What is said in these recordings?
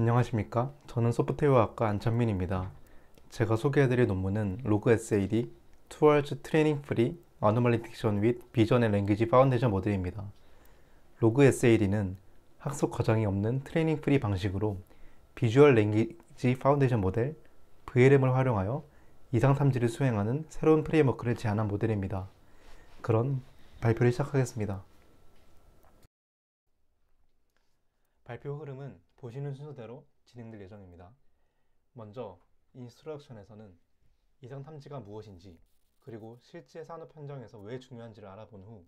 안녕하십니까? 저는 소프트웨어학과 안찬민입니다. 제가 소개해드릴 논문은 로그 SAD Towards Training Free Anomaly Detection with Vision and Language Foundation 모델입니다. 로그 SAD는 학습 과정이 없는 트레이닝 프리 방식으로 비주얼 랭귀지 파운데이션 모델 VLM을 활용하여 이상 탐지를 수행하는 새로운 프레임워크를 제안한 모델입니다. 그런 발표를 시작하겠습니다. 발표 흐름은 보시는 순서대로 진행될 예정입니다. 먼저 인스트럭션에서는 이상 탐지가 무엇인지, 그리고 실제 산업 현장에서 왜 중요한지를 알아본 후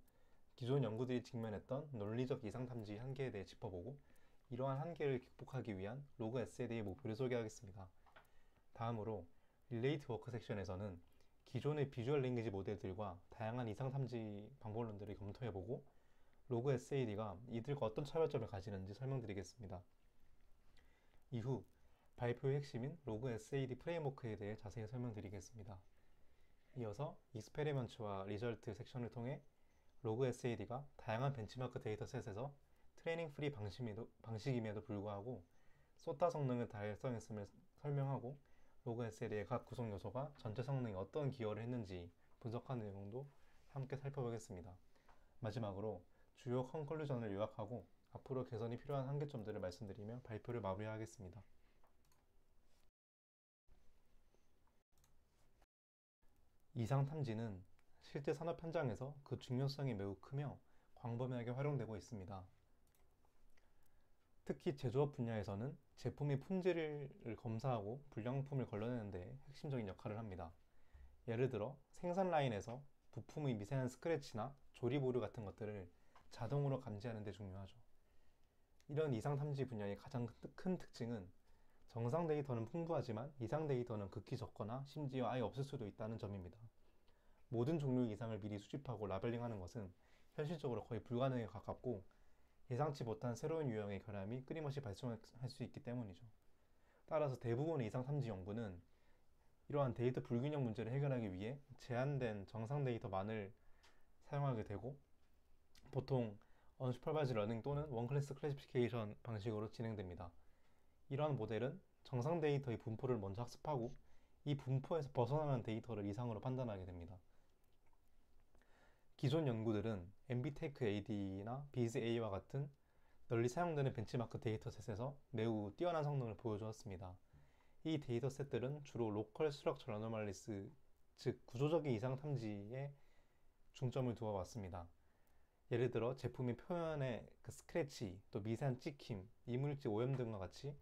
기존 연구들이 직면했던 논리적 이상 탐지 한계에 대해 짚어보고 이러한 한계를 극복하기 위한 로그 SAD의 목표를 소개하겠습니다. 다음으로 릴레이트 워크 섹션에서는 기존의 비주얼 랭귀지 모델들과 다양한 이상 탐지 방법론들을 검토해보고 로그 SAD가 이들과 어떤 차별점을 가지는지 설명드리겠습니다. 이후 발표의 핵심인 로그 SAD 프레임워크에 대해 자세히 설명드리겠습니다. 이어서 익스페리먼트와 리절트 섹션을 통해 로그 SAD가 다양한 벤치마크 데이터셋에서 트레이닝 프리 방식임에도 불구하고 소타 성능을 달성했음을 설명하고 로그 SAD의 각 구성 요소가 전체 성능에 어떤 기여를 했는지 분석하는 내용도 함께 살펴보겠습니다. 마지막으로 주요 컨클루전을 요약하고 앞으로 개선이 필요한 한계점들을 말씀드리며 발표를 마무리하겠습니다. 이상 탐지는 실제 산업 현장에서 그 중요성이 매우 크며 광범위하게 활용되고 있습니다. 특히 제조업 분야에서는 제품의 품질을 검사하고 불량품을 걸러내는 데 핵심적인 역할을 합니다. 예를 들어 생산 라인에서 부품의 미세한 스크래치나 조립 오류 같은 것들을 자동으로 감지하는 데 중요하죠. 이런 이상 탐지 분야의 가장 큰 특징은 정상 데이터는 풍부하지만 이상 데이터는 극히 적거나 심지어 아예 없을 수도 있다는 점입니다. 모든 종류의 이상을 미리 수집하고 라벨링하는 것은 현실적으로 거의 불가능에 가깝고 예상치 못한 새로운 유형의 결함이 끊임없이 발생할 수 있기 때문이죠. 따라서 대부분의 이상 탐지 연구는 이러한 데이터 불균형 문제를 해결하기 위해 제한된 정상 데이터만을 사용하게 되고 보통 언슈퍼바이즈 러닝 또는 원클래스 클래시피케이션 방식으로 진행됩니다. 이러한 모델은 정상 데이터의 분포를 먼저 학습하고 이 분포에서 벗어나는 데이터를 이상으로 판단하게 됩니다. 기존 연구들은 MBTech AD나 Biz A와 같은 널리 사용되는 벤치마크 데이터셋에서 매우 뛰어난 성능을 보여주었습니다. 이 데이터셋들은 주로 로컬 스트럭처 어노말리스, 즉 구조적인 이상 탐지에 중점을 두어 왔습니다. 예를 들어 제품의 표면의 스크래치, 또 미세한 찍힘, 이물질 오염 등과 같이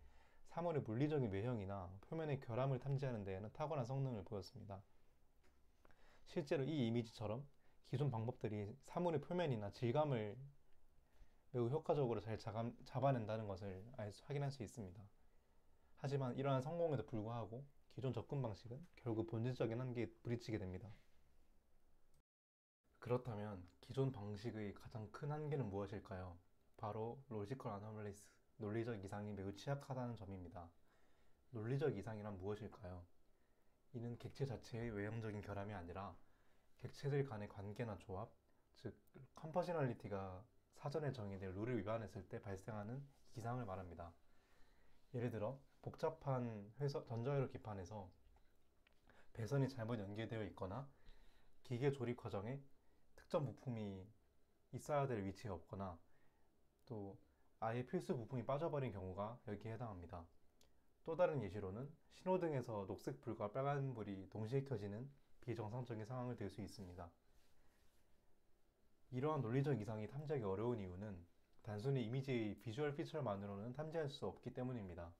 사물의 물리적인 외형이나 표면의 결함을 탐지하는 데에는 탁월한 성능을 보였습니다. 실제로 이 이미지처럼 기존 방법들이 사물의 표면이나 질감을 매우 효과적으로 잘 잡아낸다는 것을 확인할 수 있습니다. 하지만 이러한 성공에도 불구하고 기존 접근 방식은 결국 본질적인 한계에 부딪히게 됩니다. 그렇다면 기존 방식의 가장 큰 한계는 무엇일까요? 바로 로지컬 아노멀리스, 논리적 이상이 매우 취약하다는 점입니다. 논리적 이상이란 무엇일까요? 이는 객체 자체의 외형적인 결함이 아니라 객체들 간의 관계나 조합, 즉 컴퍼셔널리티가 사전에 정의된 룰을 위반했을 때 발생하는 이상을 말합니다. 예를 들어 복잡한 전자회로 기판에서 배선이 잘못 연결되어 있거나 기계 조립 과정에 특정 부품이 있어야 될 위치에 없거나 또 아예 필수 부품이 빠져버린 경우가 여기에 해당합니다. 또 다른 예시로는 신호등에서 녹색 불과 빨간 불이 동시에 켜지는 비정상적인 상황을 들 수 있습니다. 이러한 논리적 이상이 탐지하기 어려운 이유는 단순히 이미지의 비주얼 피처만으로는 탐지할 수 없기 때문입니다.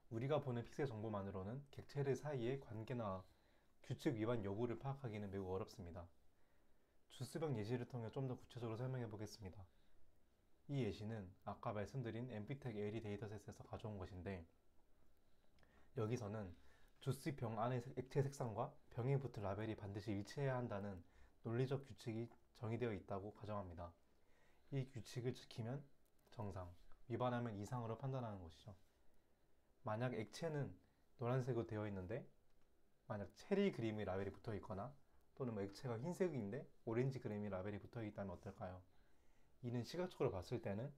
우리가 보는 픽셀 정보만으로는 객체들 사이의 관계나 규칙 위반 여부를 파악하기는 매우 어렵습니다. 주스병 예시를 통해 좀 더 구체적으로 설명해 보겠습니다. 이 예시는 아까 말씀드린 MPTech AD 데이터셋에서 가져온 것인데 여기서는 주스 병 안의 액체 색상과 병에 붙은 라벨이 반드시 일치해야 한다는 논리적 규칙이 정의되어 있다고 가정합니다. 이 규칙을 지키면 정상, 위반하면 이상으로 판단하는 것이죠. 만약 액체는 노란색으로 되어 있는데 만약 체리 그림의 라벨이 붙어 있거나 또는 액체가 흰색인데 오렌지 그림의 라벨이 붙어 있다면 어떨까요? 이는 시각적으로 봤을 때는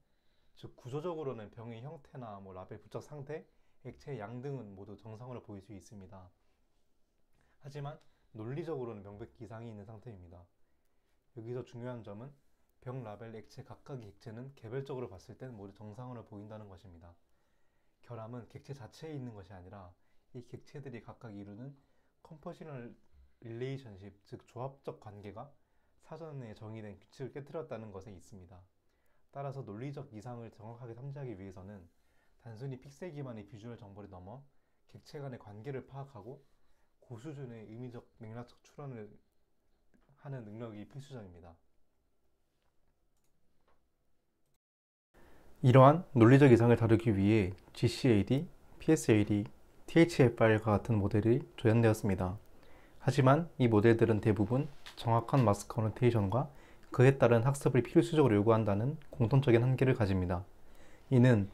즉 구조적으로는 병의 형태나 라벨 부착 상태, 액체의 양 등은 모두 정상으로 보일 수 있습니다. 하지만 논리적으로는 명백히 이상이 있는 상태입니다. 여기서 중요한 점은 병 라벨 액체 각각의 객체는 개별적으로 봤을 땐 모두 정상으로 보인다는 것입니다. 결함은 객체 자체에 있는 것이 아니라 이 객체들이 각각 이루는 컴포지셔널 릴레이션십, 즉 조합적 관계가 사전에 정의된 규칙을 깨뜨렸다는 것에 있습니다. 따라서 논리적 이상을 정확하게 탐지하기 위해서는 단순히 픽셀 기반의 비주얼 정보를 넘어 객체 간의 관계를 파악하고 고수준의 의미적 맥락적 추론을 하는 능력이 필수적입니다. 이러한 논리적 이상을 다루기 위해 GCAD, PSAD, THFR과 같은 모델이 조연되었습니다. 하지만 이 모델들은 대부분 정확한 마스크 어노테이션과 그에 따른 학습을 필수적으로 요구한다는 공통적인 한계를 가집니다. 이는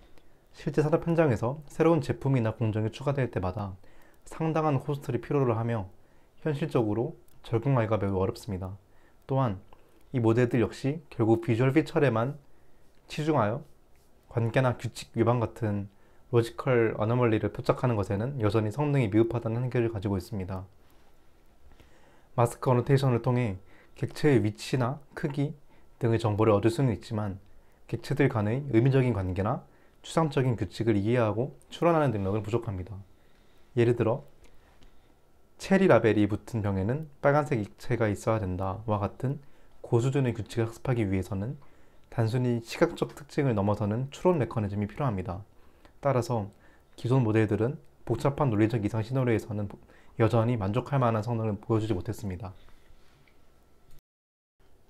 실제 산업 현장에서 새로운 제품이나 공정이 추가될 때마다 상당한 코스트를 필요로 하며 현실적으로 적용하기가 매우 어렵습니다. 또한 이 모델들 역시 결국 비주얼 피처에만 치중하여 관계나 규칙 위반 같은 로지컬 어너멀리를 포착하는 것에는 여전히 성능이 미흡하다는 한계를 가지고 있습니다. 마스크 어노테이션을 통해 객체의 위치나 크기 등의 정보를 얻을 수는 있지만 객체들 간의 의미적인 관계나 추상적인 규칙을 이해하고 추론하는 능력은 부족합니다. 예를 들어 체리 라벨이 붙은 병에는 빨간색 액체가 있어야 된다와 같은 고수준의 규칙을 학습하기 위해서는 단순히 시각적 특징을 넘어서는 추론 메커니즘이 필요합니다. 따라서 기존 모델들은 복잡한 논리적 이상 시나리오에서는 여전히 만족할 만한 성능을 보여주지 못했습니다.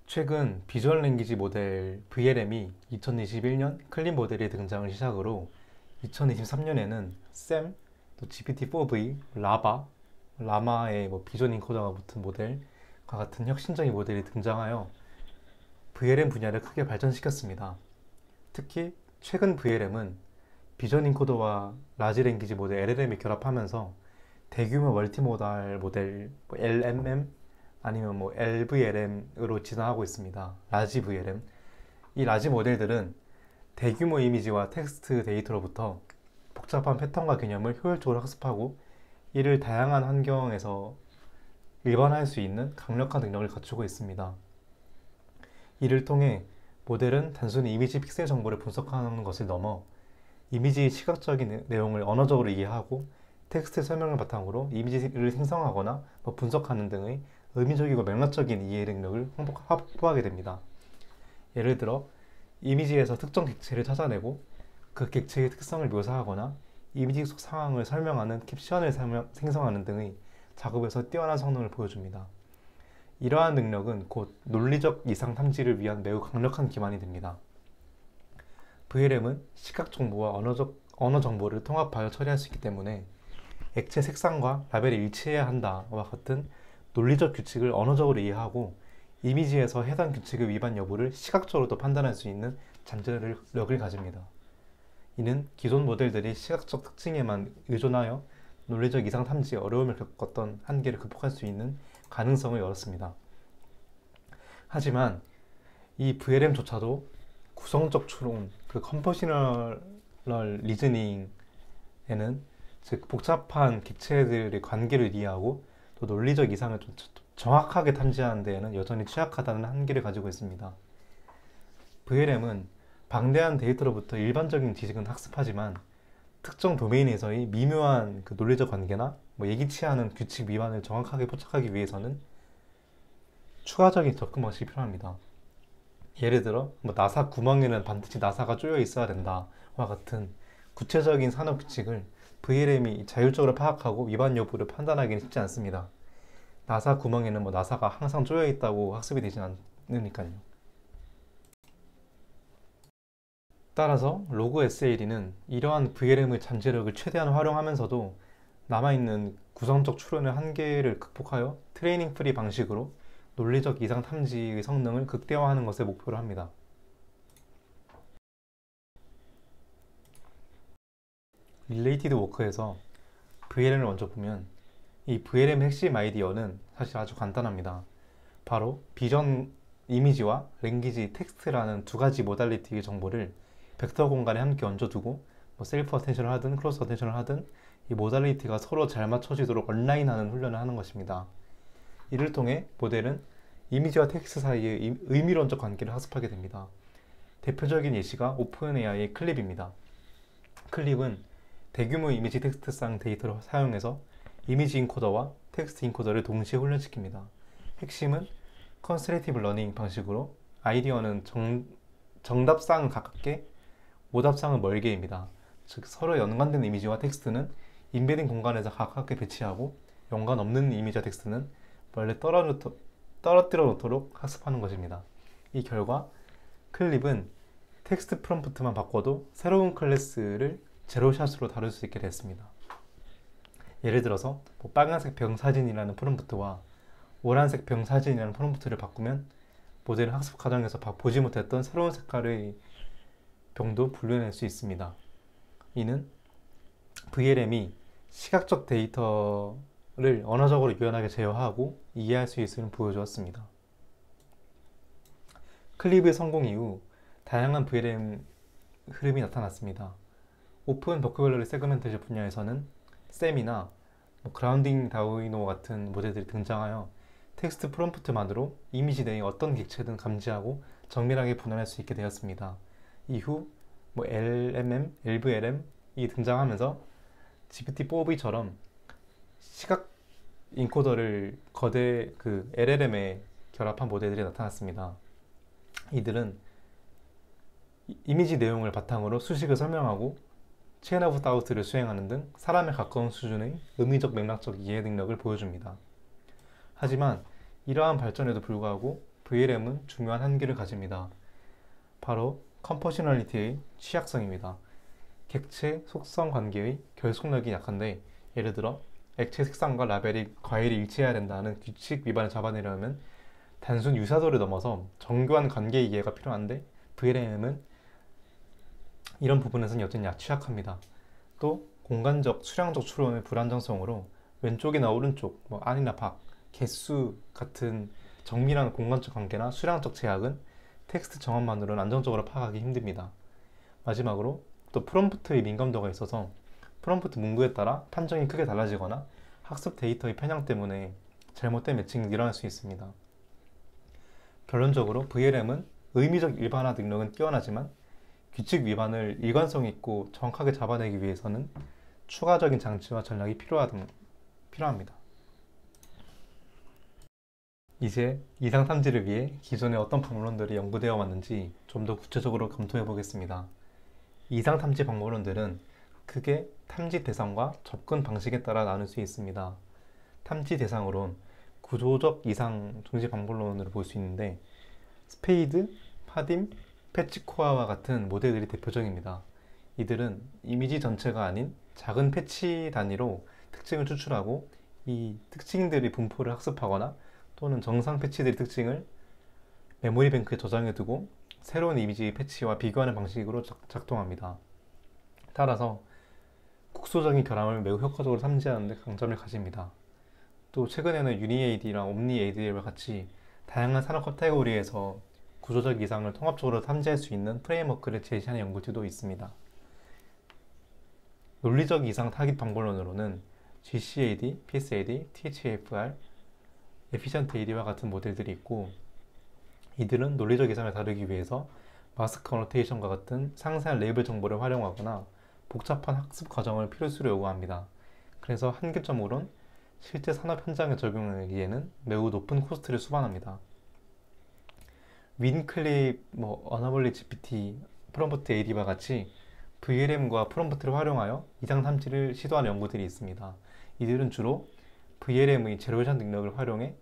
최근 비주얼 랭귀지 모델 VLM이 2021년 클린 모델의 등장을 시작으로 2023년에는 SAM, 또 GPT-4V, 라마의 비전 인코더가 붙은 모델과 같은 혁신적인 모델이 등장하여 VLM 분야를 크게 발전시켰습니다. 특히 최근 VLM은 비전 인코더와 라지 랭귀지 모델 LLM이 결합하면서 대규모 멀티모달 모델 LMM 아니면 LVLM으로 진화하고 있습니다. 라지 VLM. 이 라지 모델들은 대규모 이미지와 텍스트 데이터로부터 복잡한 패턴과 개념을 효율적으로 학습하고 이를 다양한 환경에서 일반화할 수 있는 강력한 능력을 갖추고 있습니다. 이를 통해 모델은 단순히 이미지 픽셀 정보를 분석하는 것을 넘어 이미지의 시각적인 내용을 언어적으로 이해하고 텍스트 설명을 바탕으로 이미지를 생성하거나 분석하는 등의 의미적이고 맥락적인 이해 능력을 확보하게 됩니다. 예를 들어 이미지에서 특정 객체를 찾아내고 그 객체의 특성을 묘사하거나 이미지 속 상황을 설명하는 캡션을 생성하는 등의 작업에서 뛰어난 성능을 보여줍니다. 이러한 능력은 곧 논리적 이상 탐지를 위한 매우 강력한 기반이 됩니다. VLM은 시각 정보와 언어 정보를 통합하여 처리할 수 있기 때문에 액체 색상과 라벨이 일치해야 한다와 같은 논리적 규칙을 언어적으로 이해하고 이미지에서 해당 규칙의 위반 여부를 시각적으로도 판단할 수 있는 잠재력을 가집니다. 이는 기존 모델들이 시각적 특징에만 의존하여 논리적 이상 탐지에 어려움을 겪었던 한계를 극복할 수 있는 가능성을 열었습니다. 하지만 이 VLM조차도 구성적 추론, 그 컴포지셔널 리즈닝에는 즉 복잡한 객체들의 관계를 이해하고 또 논리적 이상을 좀 정확하게 탐지하는 데에는 여전히 취약하다는 한계를 가지고 있습니다. VLM은 방대한 데이터로부터 일반적인 지식은 학습하지만 특정 도메인에서의 미묘한 그 논리적 관계나 예기치 않은 규칙 위반을 정확하게 포착하기 위해서는 추가적인 접근 방식이 필요합니다. 예를 들어 나사 구멍에는 반드시 나사가 쪼여 있어야 된다와 같은 구체적인 산업 규칙을 VLM이 자율적으로 파악하고 위반 여부를 판단하기는 쉽지 않습니다. 나사 구멍에는 나사가 항상 쪼여 있다고 학습이 되지 않으니까요. 따라서 로그 SAD는 이러한 VLM의 잠재력을 최대한 활용하면서도 남아있는 구성적 추론의 한계를 극복하여 트레이닝 프리 방식으로 논리적 이상 탐지의 성능을 극대화하는 것을 목표로 합니다. 릴레이티드 워크에서 VLM을 먼저 보면 이 VLM의 핵심 아이디어는 사실 아주 간단합니다. 바로 비전 이미지와 랭귀지 텍스트라는 두 가지 모달리티의 정보를 벡터 공간에 함께 얹어두고 뭐 셀프 어텐션을 하든 크로스 어텐션을 하든 이 모달리티가 서로 잘 맞춰지도록 온라인하는 훈련을 하는 것입니다. 이를 통해 모델은 이미지와 텍스트 사이의 의미론적 관계를 학습하게 됩니다. 대표적인 예시가 오픈AI의 클립입니다. 클립은 대규모 이미지 텍스트상 데이터를 사용해서 이미지 인코더와 텍스트 인코더를 동시에 훈련시킵니다. 핵심은 컨스트레이티브 러닝 방식으로 아이디어는 정답상은 가깝게 오답상은 멀게입니다. 즉 서로 연관된 이미지와 텍스트는 인베딩 공간에서 가깝게 배치하고 연관 없는 이미지와 텍스트는 원래 떨어뜨려 놓도록 학습하는 것입니다. 이 결과 클립은 텍스트 프롬프트만 바꿔도 새로운 클래스를 제로샷으로 다룰 수 있게 됐습니다. 예를 들어서 빨간색 병 사진이라는 프롬프트와 노란색 병 사진이라는 프롬프트를 바꾸면 모델은 학습 과정에서 보지 못했던 새로운 색깔의 병도 분류해낼 수 있습니다. 이는 VLM이 시각적 데이터를 언어적으로 유연하게 제어하고 이해할 수 있음을 보여주었습니다. 클립의 성공 이후 다양한 VLM 흐름이 나타났습니다. 오픈 버큐벌러리 세그멘테이션 분야에서는 쌤이나 그라운딩 다우이노 같은 모델들이 등장하여 텍스트 프롬프트만으로 이미지 내의 어떤 객체든 감지하고 정밀하게 분할할 수 있게 되었습니다. 이후 LMM, LVLM이 등장하면서 GPT-4V처럼 시각 인코더를 거대 LLM에 결합한 모델들이 나타났습니다. 이들은 이미지 내용을 바탕으로 수식을 설명하고 체인 오브 다우트를 수행하는 등 사람에 가까운 수준의 의미적 맥락적 이해 능력을 보여줍니다. 하지만 이러한 발전에도 불구하고 VLM은 중요한 한계를 가집니다. 바로 컴포지셔널리티의 취약성입니다. 객체 속성 관계의 결속력이 약한데, 예를 들어 액체 색상과 라벨이 과일이 일치해야 된다는 규칙 위반을 잡아내려면 단순 유사도를 넘어서 정교한 관계 이해가 필요한데 VLM은 이런 부분에서는 여전히 취약합니다. 또 공간적, 수량적 추론의 불안정성으로 왼쪽이나 오른쪽, 안이나 밖, 개수 같은 정밀한 공간적 관계나 수량적 제약은 텍스트 정원만으로는 안정적으로 파악하기 힘듭니다. 마지막으로 또 프롬프트의 민감도가 있어서 프롬프트 문구에 따라 판정이 크게 달라지거나 학습 데이터의 편향 때문에 잘못된 매칭이 일어날 수 있습니다. 결론적으로 VLM은 의미적 일반화 능력은 뛰어나지만 규칙 위반을 일관성 있고 정확하게 잡아내기 위해서는 추가적인 장치와 전략이 필요합니다. 이제 이상 탐지를 위해 기존에 어떤 방법론들이 연구되어 왔는지 좀 더 구체적으로 검토해 보겠습니다. 이상 탐지 방법론들은 크게 탐지 대상과 접근 방식에 따라 나눌 수 있습니다. 탐지 대상으론 구조적 이상 중시 방법론으로 볼 수 있는데 스페이드, 파딤, 패치코아와 같은 모델들이 대표적입니다. 이들은 이미지 전체가 아닌 작은 패치 단위로 특징을 추출하고 이 특징들의 분포를 학습하거나 또는 정상 패치들의 특징을 메모리 뱅크에 저장해 두고 새로운 이미지 패치와 비교하는 방식으로 작동합니다. 따라서 국소적인 결함을 매우 효과적으로 탐지하는 데 강점을 가집니다. 또 최근에는 유니AD랑 옴니AD와 같이 다양한 산업 카테고리에서 구조적 이상을 통합적으로 탐지할 수 있는 프레임워크를 제시하는 연구들도 있습니다. 논리적 이상 타깃 방법론으로는 GCAD, PSAD, THAFR, Efficient AD와 같은 모델들이 있고, 이들은 논리적 이상을 다루기 위해서 마스크 어노테이션과 같은 상세한 레이블 정보를 활용하거나 복잡한 학습 과정을 필수로 요구합니다. 그래서 한계점으론 실제 산업 현장에 적용하기에는 매우 높은 코스트를 수반합니다. 윈클립, 어너블리 GPT, 프롬프트 AD와 같이 VLM과 프롬프트를 활용하여 이상 탐지를 시도하는 연구들이 있습니다. 이들은 주로 VLM의 제로샷 능력을 활용해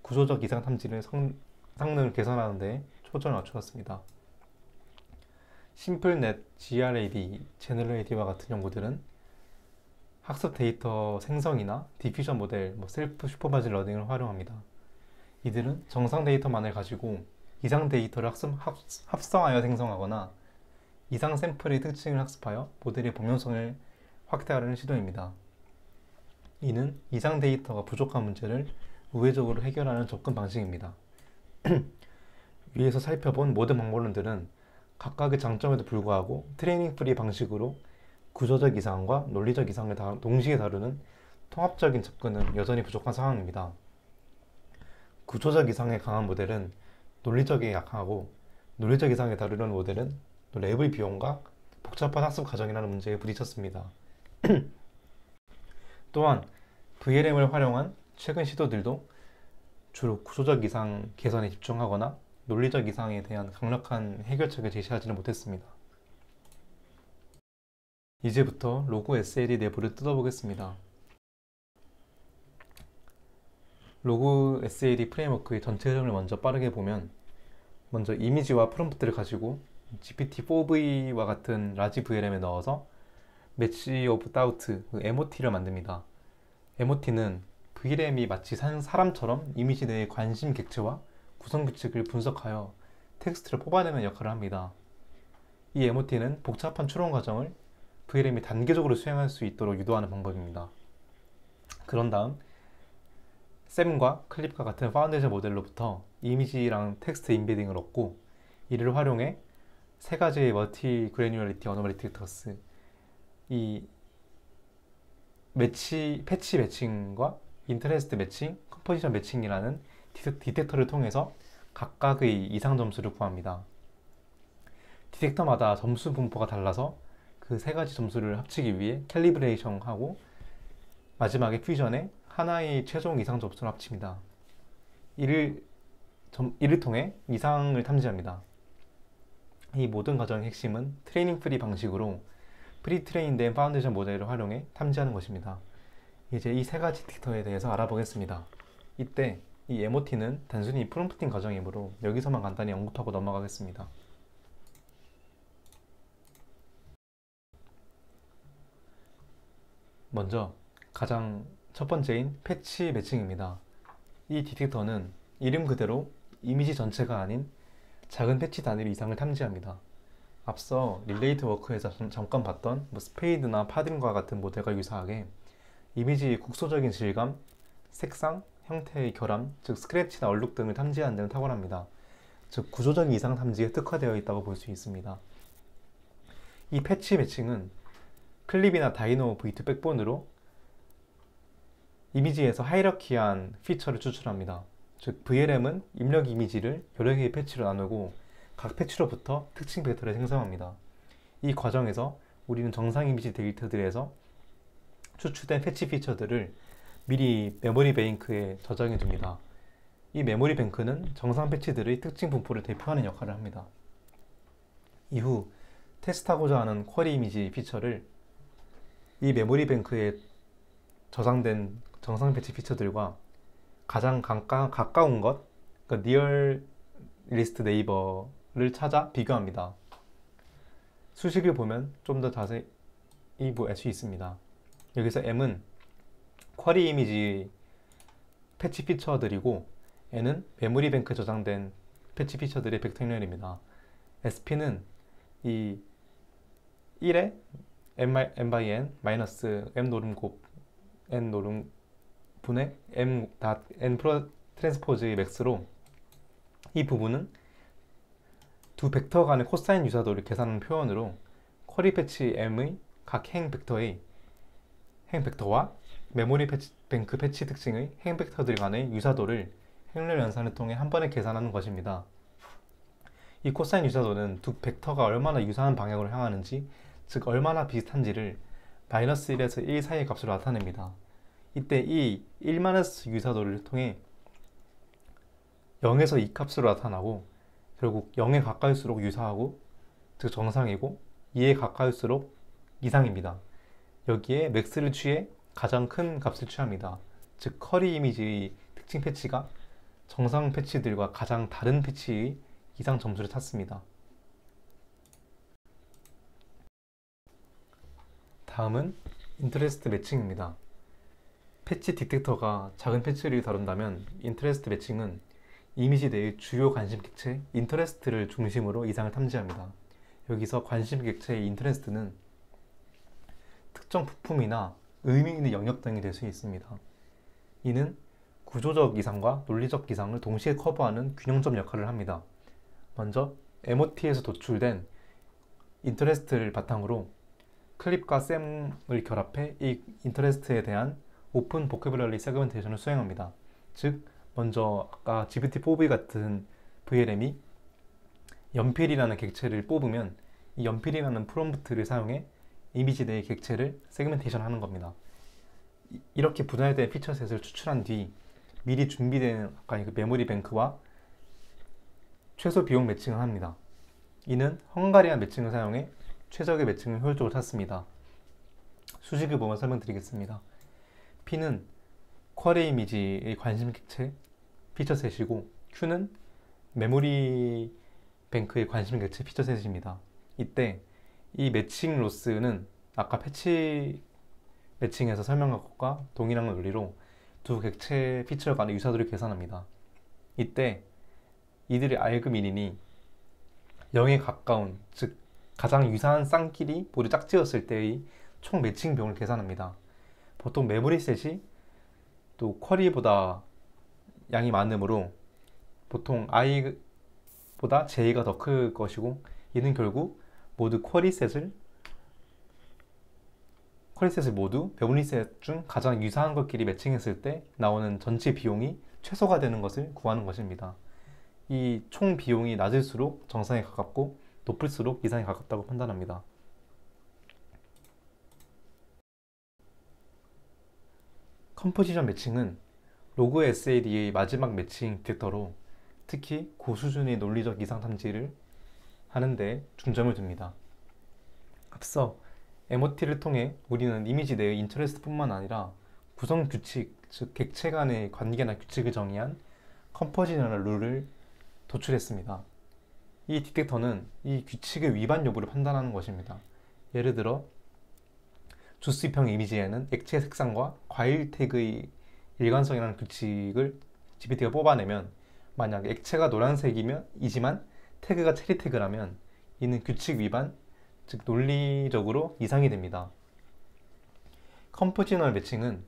구조적 이상 탐지를 성능을 개선하는 데 초점을 맞추었습니다. 심플넷, GRAD, 제너럴AD와 같은 연구들은 학습 데이터 생성이나 디퓨전 모델, 셀프 슈퍼바이즈 러닝을 활용합니다. 이들은 정상 데이터만을 가지고 이상 데이터를 합성하여 생성하거나 이상 샘플의 특징을 학습하여 모델의 범용성을 확대하려는 시도입니다. 이는 이상 데이터가 부족한 문제를 우회적으로 해결하는 접근 방식입니다. 위에서 살펴본 모든 방법론들은 각각의 장점에도 불구하고 트레이닝 프리 방식으로 구조적 이상과 논리적 이상을 동시에 다루는 통합적인 접근은 여전히 부족한 상황입니다. 구조적 이상에 강한 모델은 논리적에 약하고 논리적 이상에 다루는 모델은 랩의 비용과 복잡한 학습 과정이라는 문제에 부딪혔습니다. 또한 VLM을 활용한 최근 시도들도 주로 구조적 이상 개선에 집중하거나 논리적 이상에 대한 강력한 해결책을 제시하지는 못했습니다. 이제부터 로그 SLE 내부를 뜯어보겠습니다. 로그 SLE 프레임워크의 전체 흐름을 먼저 빠르게 보면, 먼저 이미지와 프롬프트를 가지고 GPT-4V와 같은 라지 VLM에 넣어서 매치 오브 다우트, MOT를 만듭니다. MOT는 VLM이 마치 사람처럼 이미지 내의 관심 객체와 구성 규칙을 분석하여 텍스트를 뽑아내는 역할을 합니다. 이 MOT는 복잡한 추론 과정을 VLM이 단계적으로 수행할 수 있도록 유도하는 방법입니다. 그런 다음 샘과 클립과 같은 파운데이션 모델로부터 이미지랑 텍스트 인베딩을 얻고, 이를 활용해 세 가지의 멀티 그래뉴얼리티 어노멀리 디텍터스, 이 패치 매칭과 인터레스트 매칭, 컴포지션 매칭이라는 디텍터를 통해서 각각의 이상 점수를 구합니다. 디텍터마다 점수 분포가 달라서 그 세 가지 점수를 합치기 위해 캘리브레이션하고 마지막에 퓨전에 하나의 최종 이상 점수를 합칩니다. 이를 통해 이상을 탐지합니다. 이 모든 과정의 핵심은 트레이닝 프리 방식으로 프리 트레인된 파운데이션 모델을 활용해 탐지하는 것입니다. 이제 이 세 가지 디텍터에 대해서 알아보겠습니다. 이때 이 MOT는 단순히 프롬프팅 과정이므로 여기서만 간단히 언급하고 넘어가겠습니다. 먼저 가장 첫 번째인 패치 매칭입니다. 이 디텍터는 이름 그대로 이미지 전체가 아닌 작은 패치 단위로 이상을 탐지합니다. 앞서 릴레이트 워크에서 잠깐 봤던 스페이드나 파딘과 같은 모델과 유사하게 이미지의 국소적인 질감, 색상, 형태의 결함, 즉 스크래치나 얼룩 등을 탐지하는 데는 탁월합니다. 즉 구조적 이상 탐지에 특화되어 있다고 볼 수 있습니다. 이 패치 매칭은 클립이나 다이노 V2 백본으로 이미지에서 하이러키한 피처를 추출합니다. 즉 VLM은 입력 이미지를 여러 개의 패치로 나누고 각 패치로부터 특징 벡터를 생성합니다. 이 과정에서 우리는 정상 이미지 데이터들에서 추출된 패치 피처들을 미리 메모리 뱅크에 저장해 둡니다. 이 메모리 뱅크는 정상 패치들의 특징 분포를 대표하는 역할을 합니다. 이후 테스트하고자 하는 쿼리 이미지 피처를 이 메모리 뱅크에 저장된 정상 패치 피처들과 가장 가까운 것, 그러니까 니얼 리스트 네이버를 찾아 비교합니다. 수식을 보면 좀 더 자세히 알 수 있습니다. 여기서 M은 쿼리 이미지 패치 피처들이고 N은 메모리 뱅크에 저장된 패치 피처들의 벡터널입니다. SP는 이 1의 n by n 마이너스 m 노름 곱 n 노름 분의 m 닷 n 트랜스포즈의 맥스로, 이 부분은 두 벡터 간의 코사인 유사도를 계산하는 표현으로 쿼리 패치 m의 각 행 벡터와 메모리 뱅크 패치 특징의 행 벡터들 간의 유사도를 행렬 연산을 통해 한 번에 계산하는 것입니다. 이 코사인 유사도는 두 벡터가 얼마나 유사한 방향으로 향하는지, 즉 얼마나 비슷한지를 마이너스 1에서 1 사이의 값으로 나타냅니다. 이때 이 1 유사도를 통해 0에서 2 값으로 나타나고, 결국 0에 가까울수록 유사하고 즉 정상이고 2에 가까울수록 이상입니다. 여기에 맥스를 취해 가장 큰 값을 취합니다. 즉 쿼리 이미지의 특징 패치가 정상 패치들과 가장 다른 패치의 이상 점수를 찾습니다. 다음은 인터레스트 매칭입니다. 패치 디텍터가 작은 패치를 다룬다면 인터레스트 매칭은 이미지 내의 주요 관심 객체 인터레스트를 중심으로 이상을 탐지합니다. 여기서 관심 객체의 인터레스트는 특정 부품이나 의미 있는 영역 등이 될 수 있습니다. 이는 구조적 이상과 논리적 이상을 동시에 커버하는 균형점 역할을 합니다. 먼저 MOT에서 도출된 인터레스트를 바탕으로 클립과 셈을 결합해 이 인터레스트에 대한 오픈 보캐블러리 세그멘테이션을 수행합니다. 즉, 먼저 아까 GPT-4v 같은 VLM이 연필이라는 객체를 뽑으면 이 연필이라는 프롬프트를 사용해 이미지 내의 객체를 세그멘테이션 하는 겁니다. 이렇게 분할된 피처셋을 추출한 뒤 미리 준비된 아까 그 메모리 뱅크와 최소 비용 매칭을 합니다. 이는 헝가리안 매칭을 사용해 최적의 매칭을 효율적으로 찾습니다. 수식을 보면 설명드리겠습니다. P는 쿼리 이미지의 관심 객체 피처셋이고 Q는 메모리 뱅크의 관심 객체 피처셋입니다. 이때 이 매칭 로스는 아까 패치 매칭에서 설명한 것과 동일한 논리로 두 객체 피처 간의 유사도를 계산합니다. 이때 이들의 알그미닌이 0에 가까운, 즉 가장 유사한 쌍끼리 모두 짝지었을 때의 총 매칭 비용을 계산합니다. 보통 메모리 셋이 또 쿼리보다 양이 많으므로 보통 i보다 j가 더 클 것이고, 이는 결국 모두 쿼리 셋을 모두 메모리 셋 중 가장 유사한 것끼리 매칭했을 때 나오는 전체 비용이 최소가 되는 것을 구하는 것입니다. 이 총 비용이 낮을수록 정상에 가깝고 높을수록 이상에 가깝다고 판단합니다. 컴포지션 매칭은 로그 SAD의 마지막 매칭 디텍터로 특히 고수준의 논리적 이상 탐지를 하는데 중점을 둡니다. 앞서 MOT를 통해 우리는 이미지 내의 인터레스트뿐만 아니라 구성 규칙, 즉 객체 간의 관계나 규칙을 정의한 컴포지셔널 룰을 도출했습니다. 이 디텍터는 이 규칙의 위반 여부를 판단하는 것입니다. 예를 들어 주수입형 이미지에는 액체 색상과 과일 태그의 일관성이라는 규칙을 GPT가 뽑아내면, 만약 액체가 노란색이지만 태그가 체리 태그라면 이는 규칙 위반, 즉 논리적으로 이상이 됩니다. 컴포지션 매칭은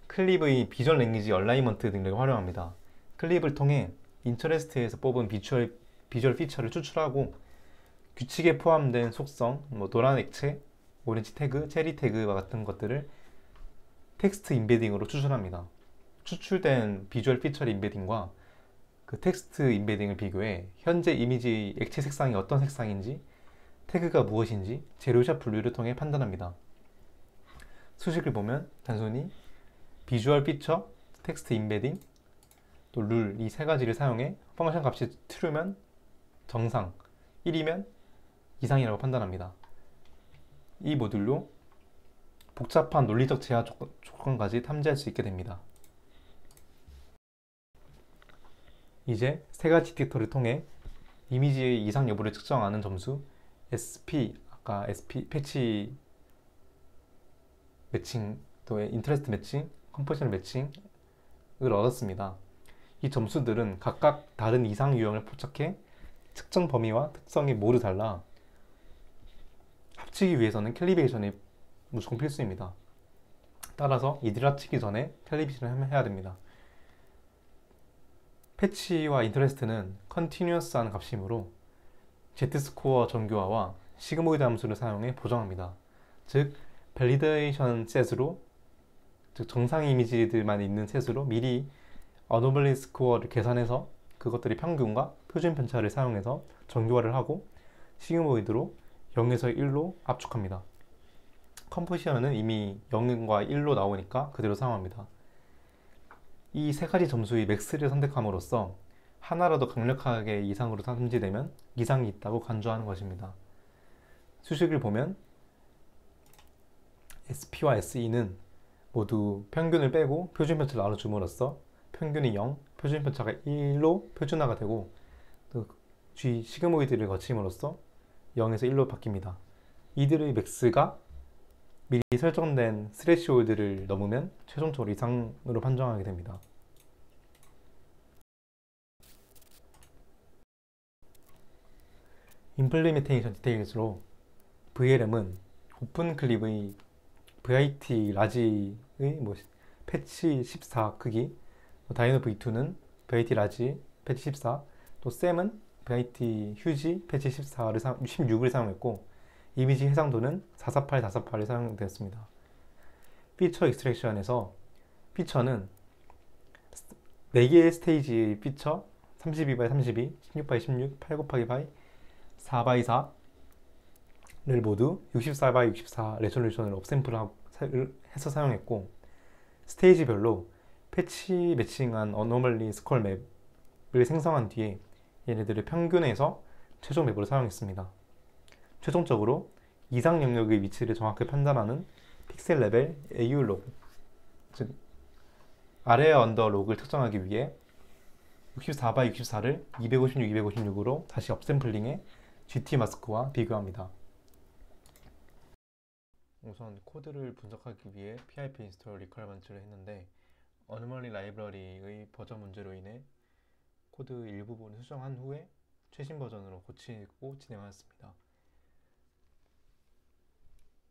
클립의 비주얼 랭귀지 얼라이먼트 등을 활용합니다. 클립을 통해 인터레스트에서 뽑은 비주얼 피처를 추출하고 규칙에 포함된 속성, 노란 액체, 오렌지 태그, 체리 태그와 같은 것들을 텍스트 인베딩으로 추출합니다. 추출된 비주얼 피처 인베딩과 그 텍스트 인베딩을 비교해 현재 이미지의 액체 색상이 어떤 색상인지, 태그가 무엇인지 재료샵 분류를 통해 판단합니다. 수식을 보면 단순히 비주얼 피처, 텍스트 인베딩, 또 룰, 이 세 가지를 사용해 펑션 값이 true면 정상, 1이면 이상이라고 판단합니다. 이 모듈로 복잡한 논리적 제한 조건까지 탐지할 수 있게 됩니다. 이제 세 가지 디텍터를 통해 이미지의 이상 여부를 측정하는 점수 SP, 아까 SP 패치 매칭, 또 인터레스트 매칭, 컴포지션 매칭을 얻었습니다. 이 점수들은 각각 다른 이상 유형을 포착해 측정 범위와 특성이 모두 달라 합치기 위해서는 캘리브레이션이 무조건 필수입니다. 따라서 이들을 합치기 전에 캘리브레이션을 해야 됩니다. 패치와 인터레스트는 컨티뉴어스한 값이므로 Z스코어 정교화와 시그모이드 함수를 사용해 보정합니다. 즉, 밸리데이션 셋으로, 즉 정상 이미지들만 있는 셋으로 미리 어노멀리 스코어를 계산해서 그것들의 평균과 표준 편차를 사용해서 정교화를 하고 시그모이드로 0에서 1로 압축합니다. 컴포지션은 이미 0과 1로 나오니까 그대로 사용합니다. 이 세 가지 점수의 맥스를 선택함으로써 하나라도 강력하게 이상으로 탐지되면 이상이 있다고 간주하는 것입니다. 수식을 보면 SP와 SE는 모두 평균을 빼고 표준 편차를 나눠줌으로써 평균이 0, 표준 편차가 1로 표준화가 되고, 또 G 시그모이드를 거침으로써 0에서 1로 바뀝니다. 이들의 맥스가 미리 설정된 스레시홀드를 넘으면 최종적으로 이상으로 판정하게 됩니다. 임플리멘테이션 디테일즈로 VLM은 오픈 클립의 VIT 라지의 패치 14 크기, 다이노 V2는 VIT 라지 패치 14, 또 샘은 VIT 휴지 패치 16을 사용했고 이미지 해상도는 448이 사용되었습니다. 피처 익스트랙션에서 피처는 4개의 스테이지 피처 32x32, 16x16, 8x8, 4x4를 모두 64x64 레졸루션으로 업샘플을 해서 사용했고 스테이지별로 패치 매칭한 어노멀리 스컬 맵을 생성한 뒤에 얘네들을 평균해서 최종 맵으로 사용했습니다. 최종적으로 이상 영역의 위치를 정확히 판단하는 픽셀 레벨 AU 로그, 즉 아래 언더 로그를 특정하기 위해 64x64를 256으로 다시 업샘플링해 GT 마스크와 비교합니다. 우선 코드를 분석하기 위해 pip install requirements를 했는데 어노멀리 라이브러리의 버전 문제로 인해 코드 일부분을 수정한 후에 최신 버전으로 고치고 진행하였습니다.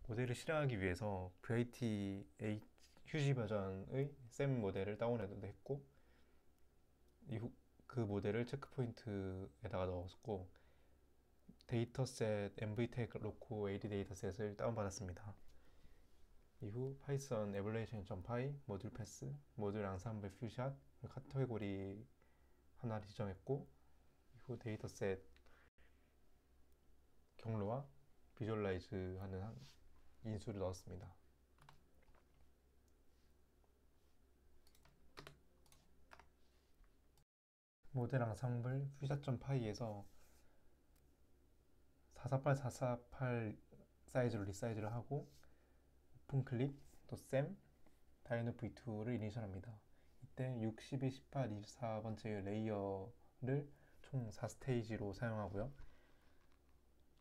모델을 실행하기 위해서 VIT 휴지 버전의 샘 모델을 다운로드 했고 이후 그 모델을 체크포인트에다가 넣었고 데이터셋 MVTech 로코 AD 데이터셋을 다운받았습니다. 이후 파이썬 evaluation.py 모듈 패스, 모듈 앙삼블 퓨샷 카테고리 하나를 지정했고 이후 데이터셋 경로와 비주얼라이즈 하는 인수를 넣었습니다. 모델 앙상블 퓨샷.py에서 448 사이즈로 리사이즈를 하고 오픈 클립, 또 샘, 다이노 v2를 이니셜합니다. 이때 62, 18, 24번째 레이어를 총 4스테이지로 사용하고요.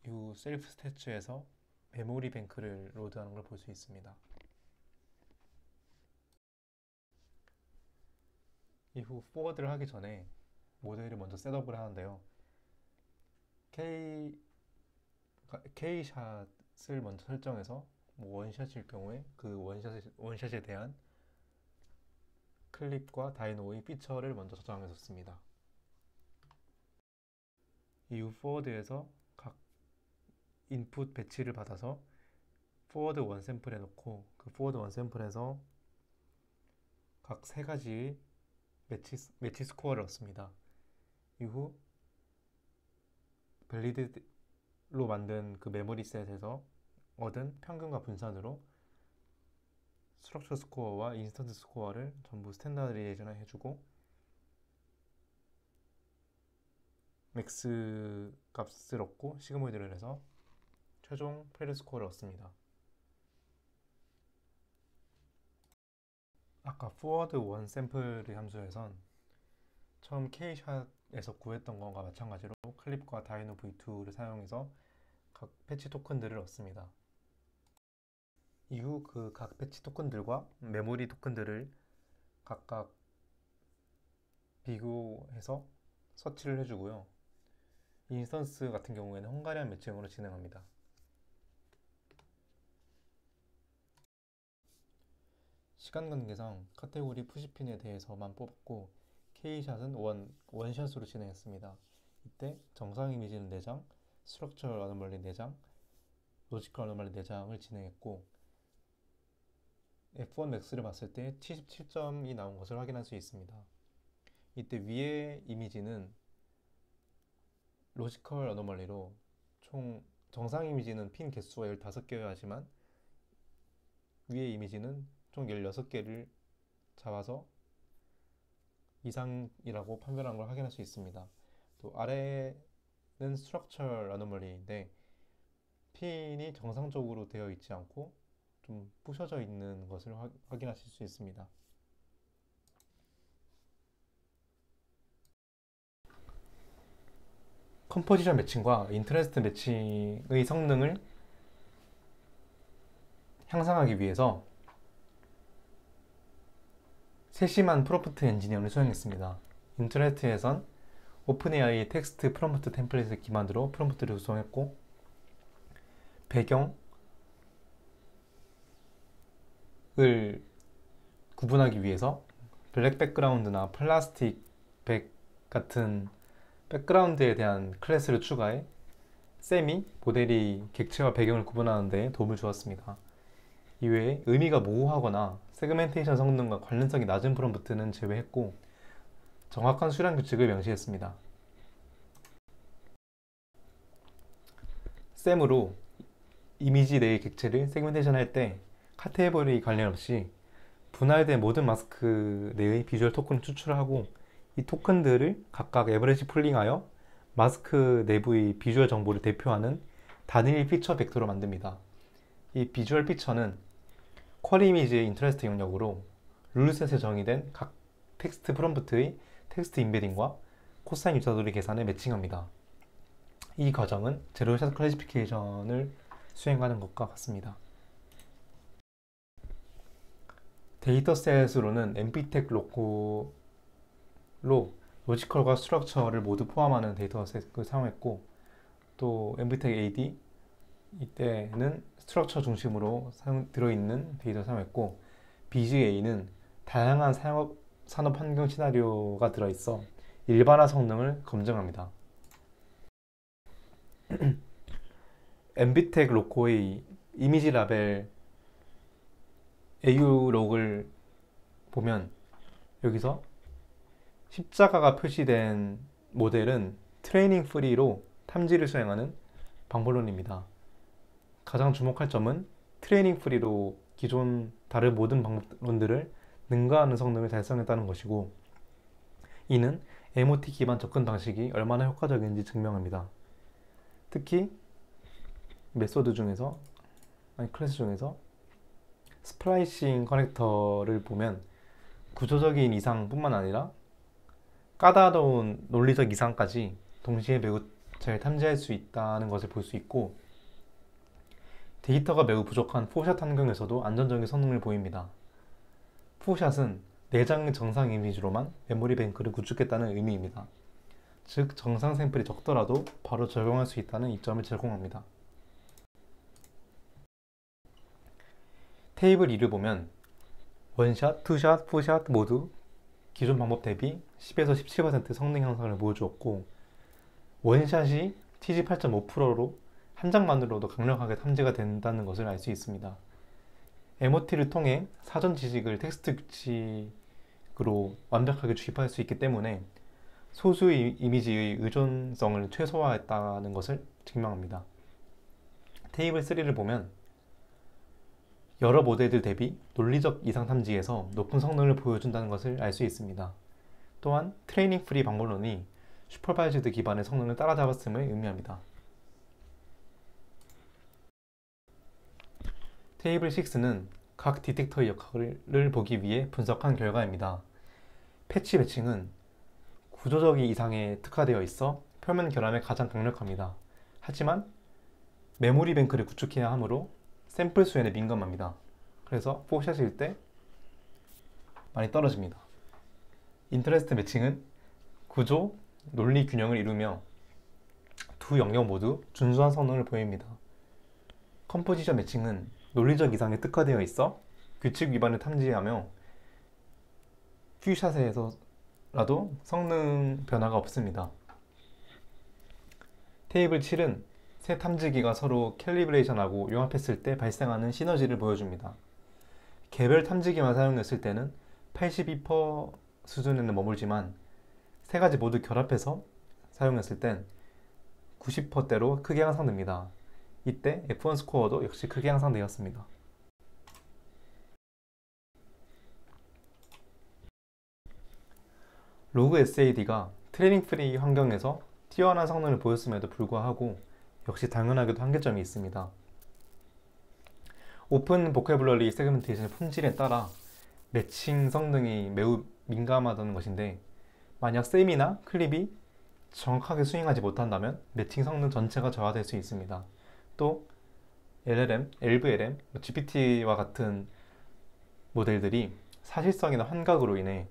이후 셀프 스태츠에서 메모리 뱅크를 로드하는 걸 볼 수 있습니다. 이후 포워드를 하기 전에 모델을 먼저 셋업을 하는데요. K샷을 먼저 설정해서 원샷일 경우에 그 원샷에 대한 클립과 다이노의 피처를 먼저 저장해 뒀습니다. 이후 포워드에서 각 인풋 배치를 받아서 포워드 원 샘플에 넣고 그 포워드 원 샘플에서 각 3가지의 매치 스코어를 얻습니다. 이후 밸리드로 만든 그 메모리 셋에서 얻은 평균과 분산으로 스트럭처 스코어와 인스턴트 스코어를 전부 스탠다드리에이션을 해주고 맥스 값을 얻고 시그모이드를 해서 최종 프레드 스코어를 얻습니다. 아까 forward one 샘플의 함수에선 처음 K샷에서 구했던 것과 마찬가지로 클립과 다이노 v2를 사용해서 각 패치 토큰들을 얻습니다. 이후 그 각 패치 토큰들과 메모리 토큰들을 각각 비교해서 서치를 해주고요. 인스턴스 같은 경우에는 헝가리안 매칭으로 진행합니다. 시간 관계상 카테고리 푸시핀에 대해서만 뽑았고 K샷은 원샷으로 진행했습니다. 이때 정상 이미지는 4장, 스트럭처럴 어노멀리 4장, 로지컬 어노멀리 4장을 진행했고 F1 맥스를 봤을 때 77점이 나온 것을 확인할 수 있습니다. 이때 위의 이미지는 로지컬 어노멀리로 총 정상 이미지는 핀 개수가 15개여야 하지만 위의 이미지는 총 16개를 잡아서 이상이라고 판별한 걸 확인할 수 있습니다. 또 아래는 스트럭처럴 어노멀리인데 핀이 정상적으로 되어 있지 않고 좀 부셔져 있는 것을 확인하실 수 있습니다. 컴포지션 매칭과 인터레스트 매칭의 성능을 향상하기 위해서 세심한 프롬프트 엔지니어를 수행했습니다. 인터레스트에선 오픈AI 텍스트 프롬프트 템플릿을 기반으로 프롬프트를 구성했고 배경을 구분하기 위해서 블랙 백그라운드나 플라스틱 백 같은 백그라운드에 대한 클래스를 추가해 셈이 모델이 객체와 배경을 구분하는 데 도움을 주었습니다. 이외에 의미가 모호하거나 세그멘테이션 성능과 관련성이 낮은 프롬프트는 제외했고 정확한 수량 규칙을 명시했습니다. 셈으로 이미지 내의 객체를 세그멘테이션 할 때 카테고리 관련 없이 분할된 모든 마스크 내의 비주얼 토큰을 추출하고 이 토큰들을 각각 에버리지 풀링하여 마스크 내부의 비주얼 정보를 대표하는 단일 피처 벡터로 만듭니다. 이 비주얼 피처는 쿼리 이미지의 인터레스트 영역으로 룰셋에 정의된 각 텍스트 프롬프트의 텍스트 임베딩과 코사인 유사도를 계산해 매칭합니다. 이 과정은 제로샷 클래시피케이션을 수행하는 것과 같습니다. 데이터셋으로는 엠피텍 로코로 로지컬과 스트럭처를 모두 포함하는 데이터셋을 사용했고 또 엠피텍 AD 이때는 스트럭처 중심으로 들어있는 데이터를 사용했고 BGA는 다양한 산업 환경 시나리오가 들어있어 일반화 성능을 검증합니다. 엠비텍 로코의 이미지 라벨 AU록을 보면 여기서 십자가가 표시된 모델은 트레이닝 프리로 탐지를 수행하는 방법론입니다. 가장 주목할 점은 트레이닝 프리로 기존 다른 모든 방법론들을 능가하는 성능을 달성했다는 것이고 이는 MOT 기반 접근 방식이 얼마나 효과적인지 증명합니다. 특히 클래스 중에서 스플라이싱 커넥터를 보면 구조적인 이상뿐만 아니라 까다로운 논리적 이상까지 동시에 매우 잘 탐지할 수 있다는 것을 볼 수 있고 데이터가 매우 부족한 포샷 환경에서도 안정적인 성능을 보입니다. 포샷은 내장의 정상 이미지로만 메모리 뱅크를 구축했다는 의미입니다. 즉 정상 샘플이 적더라도 바로 적용할 수 있다는 이점을 제공합니다. 테이블 2를 보면 원샷, 투샷, 포샷 모두 기존 방법 대비 10에서 17% 성능 향상을 보여주었고 원샷이 TG 8.5%로 한 장만으로도 강력하게 탐지가 된다는 것을 알 수 있습니다. MOT를 통해 사전 지식을 텍스트 규칙으로 완벽하게 주입할 수 있기 때문에 소수의 이미지의 의존성을 최소화했다는 것을 증명합니다. 테이블 3를 보면 여러 모델들 대비 논리적 이상 탐지에서 높은 성능을 보여준다는 것을 알 수 있습니다. 또한 트레이닝 프리 방법론이 슈퍼바이즈드 기반의 성능을 따라잡았음을 의미합니다. 테이블 6는 각 디텍터의 역할을 보기 위해 분석한 결과입니다. 패치 매칭은 구조적인 이상에 특화되어 있어 표면 결함에 가장 강력합니다. 하지만 메모리 뱅크를 구축해야 하므로 샘플 수에는 민감합니다. 그래서 포샷일 때 많이 떨어집니다. 인터레스트 매칭은 구조, 논리 균형을 이루며 두 영역 모두 준수한 성능을 보입니다. 컴포지션 매칭은 논리적 이상에 특화되어 있어 규칙 위반을 탐지하며 퓨샷에서라도 성능 변화가 없습니다. 테이블 7은 세 탐지기가 서로 캘리브레이션하고 융합했을 때 발생하는 시너지를 보여줍니다. 개별 탐지기만 사용했을 때는 82% 수준에는 머물지만 세 가지 모두 결합해서 사용했을 땐 90%대로 크게 향상됩니다. 이때 F1 스코어도 역시 크게 향상되었습니다. 로그 SAD가 트레이닝 프리 환경에서 뛰어난 성능을 보였음에도 불구하고 역시 당연하게도 한계점이 있습니다. 오픈 보캐블러리 세그멘테이션의 품질에 따라 매칭 성능이 매우 민감하다는 것인데 만약 셈이나 클립이 정확하게 스윙하지 못한다면 매칭 성능 전체가 저하될 수 있습니다. 또 LLM, LVLM, GPT와 같은 모델들이 사실성이나 환각으로 인해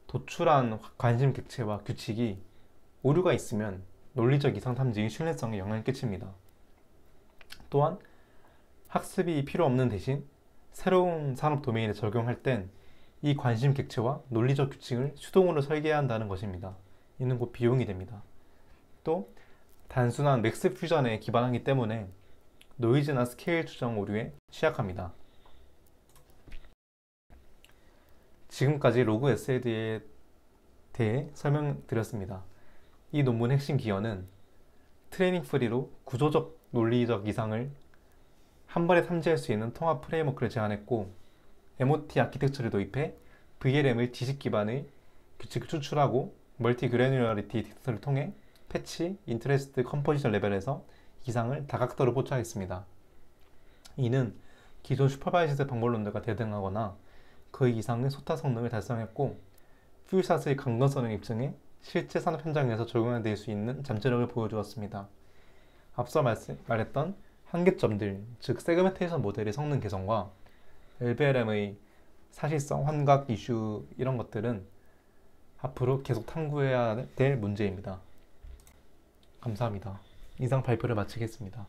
도출한 관심 객체와 규칙이 오류가 있으면 논리적 이상 탐지의 신뢰성에 영향을 끼칩니다. 또한 학습이 필요 없는 대신 새로운 산업 도메인에 적용할 땐 이 관심 객체와 논리적 규칙을 수동으로 설계해야 한다는 것입니다. 이는 곧 비용이 됩니다. 방식도 단순한 맥스 퓨전에 기반하기 때문에 노이즈나 스케일 추정 오류에 취약합니다. 지금까지 로그 SLD에 대해 설명드렸습니다. 이 논문 핵심 기여는 트레이닝 프리로 구조적 논리적 이상을 한 번에 탐지할 수 있는 통합 프레임워크를 제안했고, MOT 아키텍처를 도입해 VLM을 지식 기반의 규칙을 추출하고 멀티 그래뉴러리티 텍스트를 통해 패치, 인터레스트, 컴포지션 레벨에서 이상을 다각도로 포착했습니다. 이는 기존 슈퍼바이즈드 방법론들과 대등하거나 그 이상의 소타 성능을 달성했고, 퓨샷의 강건성을 입증해 실제 산업 현장에서 적용될 수 있는 잠재력을 보여주었습니다. 앞서 말했던 한계점들, 즉 세그멘테이션 모델의 성능 개선과 LBLM의 사실성, 환각 이슈 이런 것들은 앞으로 계속 탐구해야 될 문제입니다. 감사합니다. 이상 발표를 마치겠습니다.